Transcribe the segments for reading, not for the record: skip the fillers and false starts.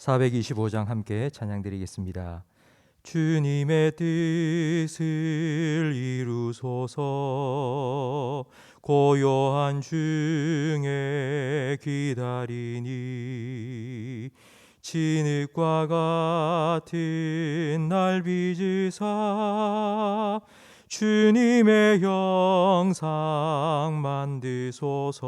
425장 함께 찬양드리겠습니다. 주님의 뜻을 이루소서. 고요한 중에 기다리니 진흙과 같은 날 빚으사 주님의 형상 만드소서.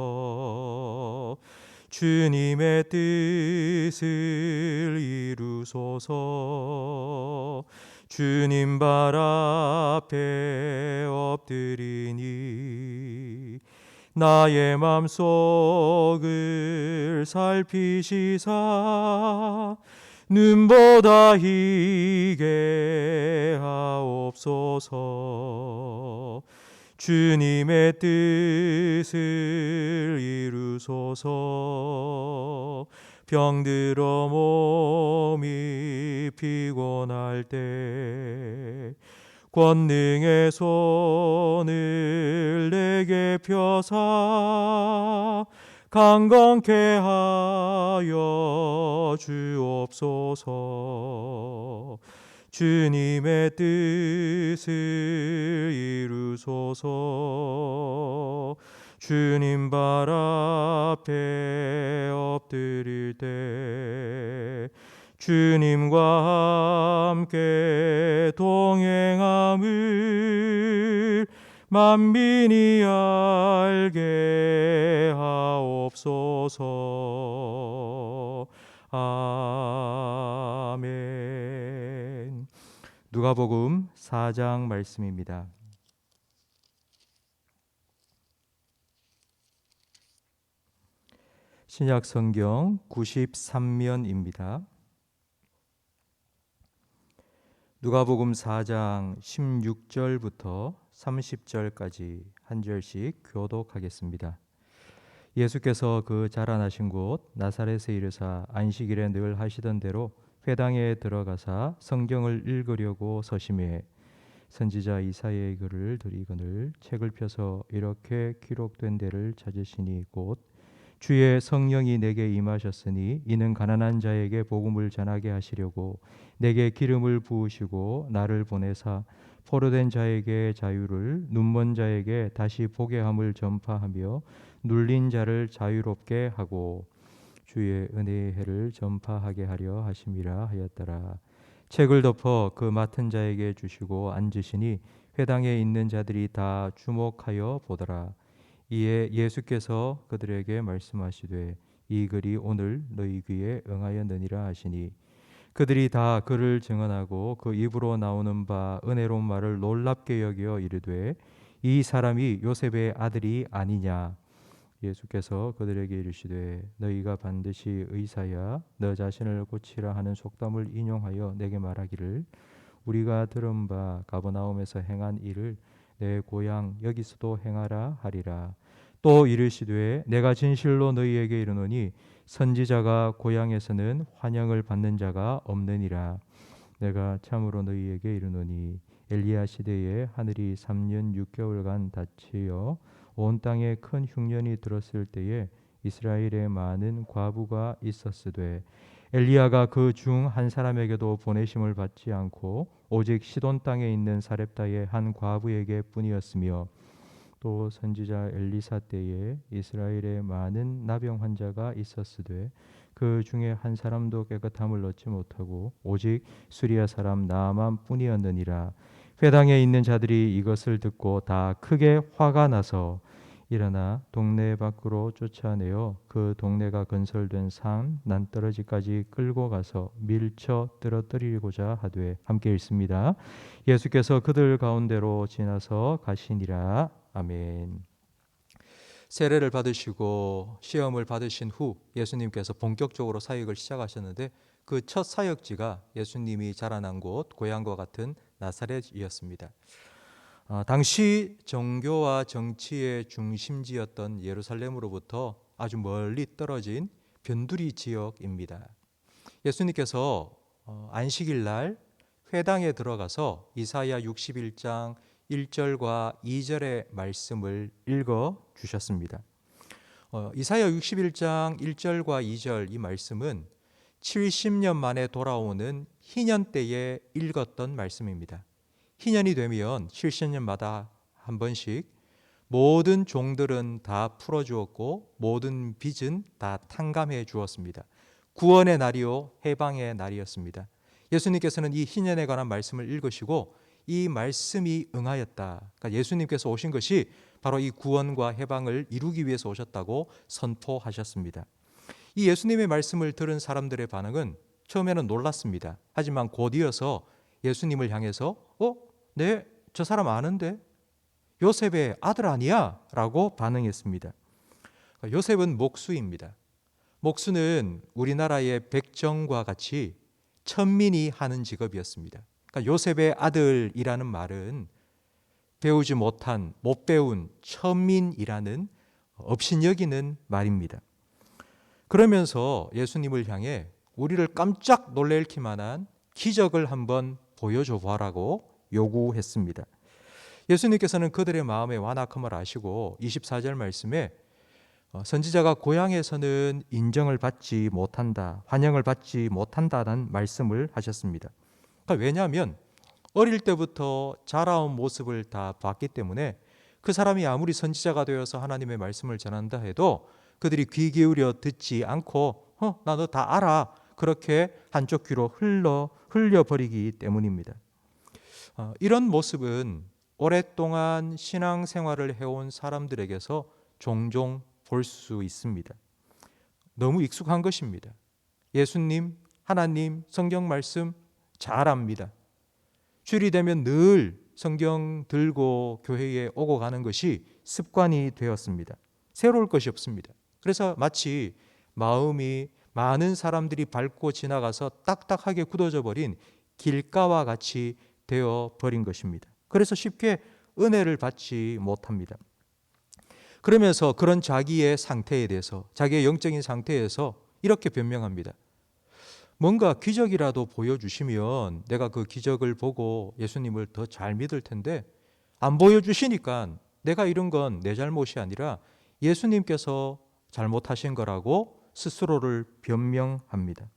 주님의 뜻을 이루소서. 주님 발 앞에 엎드리니 나의 맘속을 살피시사 눈보다 희게 하옵소서. 주님의 뜻을 이루소서. 병들어 몸이 피곤할 때 권능의 손을 내게 펴사 강건케 하여 주옵소서. 주님의 뜻을 이루소서. 주님 발 앞에 엎드릴 때 주님과 함께 동행함을 만민이 알게 하옵소서. 아멘. 누가복음 4장 말씀입니다. 신약 성경 93면입니다. 누가복음 4장 16절부터 30절까지 한 절씩 교독하겠습니다. 예수께서 그 자라나신 곳 나사렛에 이르사 안식일에 늘 하시던 대로 회당에 들어가사 성경을 읽으려고 서심해 선지자 이사야의 글을 들이거늘 책을 펴서 이렇게 기록된 데를 찾으시니 곧 주의 성령이 내게 임하셨으니 이는 가난한 자에게 복음을 전하게 하시려고 내게 기름을 부으시고 나를 보내사 포로된 자에게 자유를 눈먼 자에게 다시 보게 함을 전파하며 눌린 자를 자유롭게 하고 주의 은혜의 해를 전파하게 하려 하심이라 하였더라. 책을 덮어 그 맡은 자에게 주시고 앉으시니 회당에 있는 자들이 다 주목하여 보더라. 이에 예수께서 그들에게 말씀하시되 이 글이 오늘 너희 귀에 응하였느니라 하시니 그들이 다 그를 증언하고 그 입으로 나오는 바 은혜로운 말을 놀랍게 여겨 이르되 이 사람이 요셉의 아들이 아니냐. 예수께서 그들에게 이르시되 너희가 반드시 의사야 너 자신을 고치라 하는 속담을 인용하여 내게 말하기를 우리가 들은 바 가버나움에서 행한 일을 내 고향 여기서도 행하라 하리라. 또 이르시되 내가 진실로 너희에게 이르노니 선지자가 고향에서는 환영을 받는 자가 없느니라. 내가 참으로 너희에게 이르노니 엘리야 시대에 하늘이 3년 6개월간 닫히어 온 땅에 큰 흉년이 들었을 때에 이스라엘에 많은 과부가 있었으되 엘리야가 그 중 한 사람에게도 보내심을 받지 않고 오직 시돈 땅에 있는 사렙다의 한 과부에게 뿐이었으며 또 선지자 엘리사 때에 이스라엘에 많은 나병 환자가 있었으되 그 중에 한 사람도 깨끗함을 얻지 못하고 오직 수리아 사람 나아만 뿐이었느니라. 회당에 있는 자들이 이것을 듣고 다 크게 화가 나서 일어나 동네 밖으로 쫓아내어 그 동네가 건설된 산 난떨어지까지 끌고 가서 밀쳐 떨어뜨리고자 하되 함께 읽습니다. 예수께서 그들 가운데로 지나서 가시니라. 아멘. 세례를 받으시고 시험을 받으신 후 예수님께서 본격적으로 사역을 시작하셨는데 그 첫 사역지가 예수님이 자라난 곳 고향과 같은 나사렛이었습니다. 당시 정교와 정치의 중심지였던 예루살렘으로부터 아주 멀리 떨어진 변두리 지역입니다. 예수님께서 안식일 날 회당에 들어가서 이사야 61장 1절과 2절의 말씀을 읽어 주셨습니다. 이사야 61장 1절과 2절 이 말씀은 70년 만에 돌아오는 희년 때에 읽었던 말씀입니다. 희년이 되면 70년마다 한 번씩 모든 종들은 다 풀어주었고 모든 빚은 다 탕감해 주었습니다. 구원의 날이요 해방의 날이었습니다. 예수님께서는 이 희년에 관한 말씀을 읽으시고 이 말씀이 응하였다. 그러니까 예수님께서 오신 것이 바로 이 구원과 해방을 이루기 위해서 오셨다고 선포하셨습니다. 이 예수님의 말씀을 들은 사람들의 반응은 처음에는 놀랐습니다. 하지만 곧 이어서 예수님을 향해서 네, 저 사람 아는데? 요셉의 아들 아니야? 라고 반응했습니다. 요셉은 목수입니다. 목수는 우리나라의 백정과 같이 천민이 하는 직업이었습니다. 그러니까 요셉의 아들이라는 말은 배우지 못한, 못 배운 천민이라는 업신여기는 말입니다. 그러면서 예수님을 향해 우리를 깜짝 놀랄케 만한 기적을 한번 보여줘 봐라고 요구했습니다. 예수님께서는 그들의 마음의 완악함을 아시고 24절 말씀에 선지자가 고향에서는 인정을 받지 못한다, 환영을 받지 못한다는 말씀을 하셨습니다. 그러니까 왜냐하면 어릴 때부터 자라온 모습을 다 봤기 때문에 그 사람이 아무리 선지자가 되어서 하나님의 말씀을 전한다 해도 그들이 귀 기울여 듣지 않고 나 너 다 알아, 그렇게 한쪽 귀로 흘려버리기 때문입니다. 이런 모습은 오랫동안 신앙생활을 해온 사람들에게서 종종 볼 수 있습니다. 너무 익숙한 것입니다. 예수님, 하나님, 성경 말씀 잘 압니다. 주일이 되면 늘 성경 들고 교회에 오고 가는 것이 습관이 되었습니다. 새로울 것이 없습니다. 그래서 마치 마음이 많은 사람들이 밟고 지나가서 딱딱하게 굳어져 버린 길가와 같이 되어 버린 것입니다. 그래서 쉽게 은혜를 받지 못합니다. 그러면서 그런 자기의 상태에 대해서, 자기의 영적인 상태에서 이렇게 변명합니다. 뭔가 기적이라도 보여주시면 내가 그 기적을 보고 예수님을 더 잘 믿을 텐데 안 보여주시니까 내가 이런 건 내 잘못이 아니라 예수님께서 잘못하신 거라고 스스로를 변명합니다.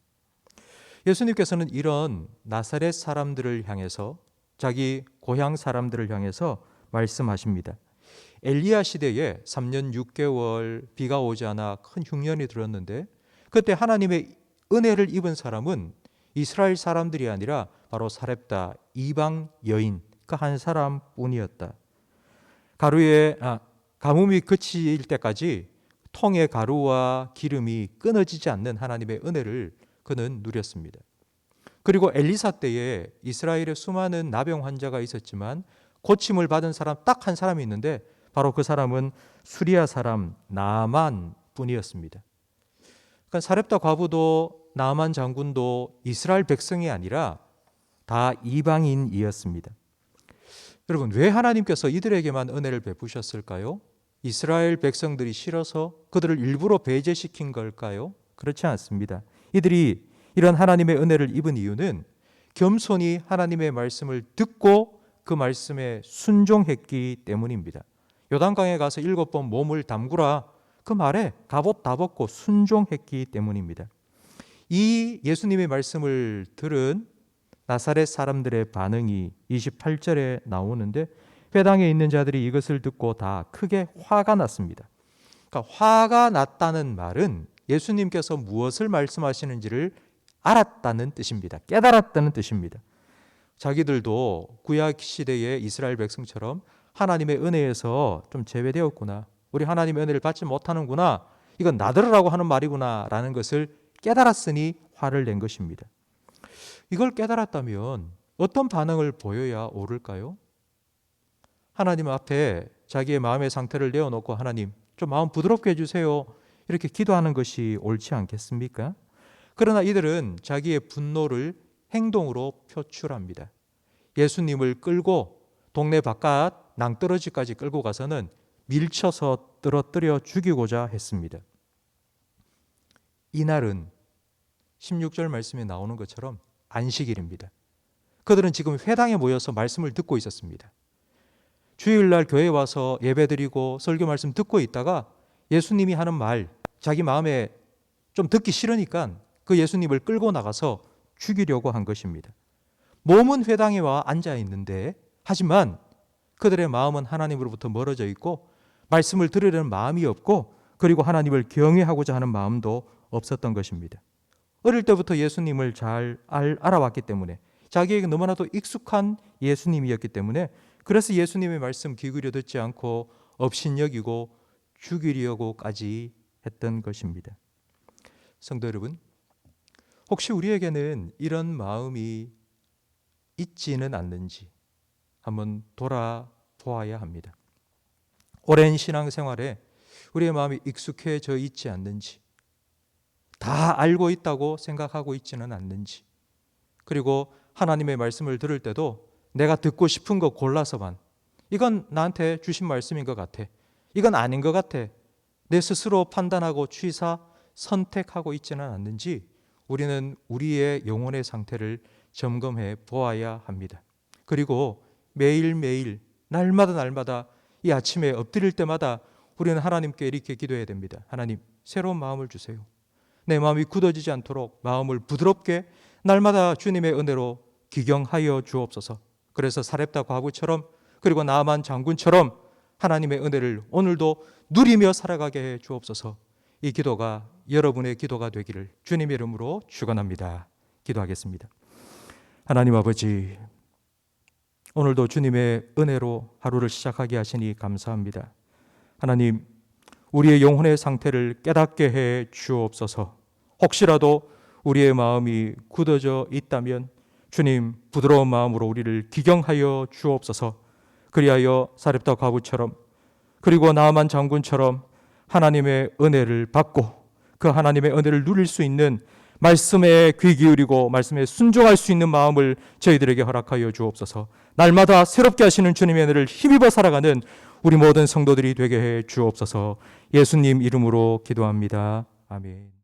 예수님께서는 이런 나사렛 사람들을 향해서, 자기 고향 사람들을 향해서 말씀하십니다. 엘리야 시대에 3년 6개월 비가 오지 않아 큰 흉년이 들었는데 그때 하나님의 은혜를 입은 사람은 이스라엘 사람들이 아니라 바로 사렙다 이방 여인 그 한 사람뿐이었다. 가뭄이 그칠 때까지 통의 가루와 기름이 끊어지지 않는 하나님의 은혜를 그는 누렸습니다. 그리고 엘리사 때에 이스라엘에 수많은 나병 환자가 있었지만 고침을 받은 사람 딱 한 사람이 있는데 바로 그 사람은 수리아 사람 나만 뿐이었습니다. 그러니까 사렙다 과부도 나만 장군도 이스라엘 백성이 아니라 다 이방인이었습니다. 여러분, 왜 하나님께서 이들에게만 은혜를 베푸셨을까요? 이스라엘 백성들이 싫어서 그들을 일부러 배제시킨 걸까요? 그렇지 않습니다. 이들이 이런 하나님의 은혜를 입은 이유는 겸손히 하나님의 말씀을 듣고 그 말씀에 순종했기 때문입니다. 요단강에 가서 7번 몸을 담그라, 그 말에 갑옷 다 벗고 순종했기 때문입니다. 이 예수님의 말씀을 들은 나사렛 사람들의 반응이 28절에 나오는데 회당에 있는 자들이 이것을 듣고 다 크게 화가 났습니다. 그러니까 화가 났다는 말은 예수님께서 무엇을 말씀하시는지를 알았다는 뜻입니다. 깨달았다는 뜻입니다. 자기들도 구약 시대의 이스라엘 백성처럼 하나님의 은혜에서 좀 제외되었구나, 우리 하나님의 은혜를 받지 못하는구나, 이건 나들으라고 하는 말이구나 라는 것을 깨달았으니 화를 낸 것입니다. 이걸 깨달았다면 어떤 반응을 보여야 옳을까요? 하나님 앞에 자기의 마음의 상태를 내어놓고 하나님 좀 마음 부드럽게 해주세요, 이렇게 기도하는 것이 옳지 않겠습니까? 그러나 이들은 자기의 분노를 행동으로 표출합니다. 예수님을 끌고 동네 바깥 낭떠러지까지 끌고 가서는 밀쳐서 떨어뜨려 죽이고자 했습니다. 이날은 16절 말씀에 나오는 것처럼 안식일입니다. 그들은 지금 회당에 모여서 말씀을 듣고 있었습니다. 주일날 교회에 와서 예배드리고 설교 말씀 듣고 있다가 예수님이 하는 말, 자기 마음에 좀 듣기 싫으니까 그 예수님을 끌고 나가서 죽이려고 한 것입니다. 몸은 회당에 와 앉아 있는데 하지만 그들의 마음은 하나님으로부터 멀어져 있고 말씀을 들으려는 마음이 없고 그리고 하나님을 경외하고자 하는 마음도 없었던 것입니다. 어릴 때부터 예수님을 잘 알아왔기 때문에 자기에게 너무나도 익숙한 예수님이었기 때문에 그래서 예수님의 말씀 기울여 듣지 않고 업신여기고 죽이려고까지 했던 것입니다. 성도 여러분, 혹시 우리에게는 이런 마음이 있지는 않는지 한번 돌아보아야 합니다. 오랜 신앙생활에 우리의 마음이 익숙해져 있지 않는지, 다 알고 있다고 생각하고 있지는 않는지, 그리고 하나님의 말씀을 들을 때도 내가 듣고 싶은 거 골라서만, 이건 나한테 주신 말씀인 것 같아, 이건 아닌 것 같아, 내 스스로 판단하고 취사 선택하고 있지는 않는지 우리는 우리의 영혼의 상태를 점검해 보아야 합니다. 그리고 매일매일 날마다 이 아침에 엎드릴 때마다 우리는 하나님께 이렇게 기도해야 됩니다. 하나님, 새로운 마음을 주세요. 내 마음이 굳어지지 않도록 마음을 부드럽게 날마다 주님의 은혜로 기경하여 주옵소서. 그래서 사렙다 과부처럼 그리고 나아만 장군처럼 하나님의 은혜를 오늘도 누리며 살아가게 해 주옵소서. 이 기도가 여러분의 기도가 되기를 주님의 이름으로 축원합니다. 기도하겠습니다. 하나님 아버지, 오늘도 주님의 은혜로 하루를 시작하게 하시니 감사합니다. 하나님, 우리의 영혼의 상태를 깨닫게 해 주옵소서. 혹시라도 우리의 마음이 굳어져 있다면 주님, 부드러운 마음으로 우리를 기경하여 주옵소서. 그리하여 사렙다 과부처럼 그리고 나아만 장군처럼 하나님의 은혜를 받고 그 하나님의 은혜를 누릴 수 있는 말씀에 귀 기울이고 말씀에 순종할 수 있는 마음을 저희들에게 허락하여 주옵소서. 날마다 새롭게 하시는 주님의 은혜를 힘입어 살아가는 우리 모든 성도들이 되게 해 주옵소서. 예수님 이름으로 기도합니다. 아멘.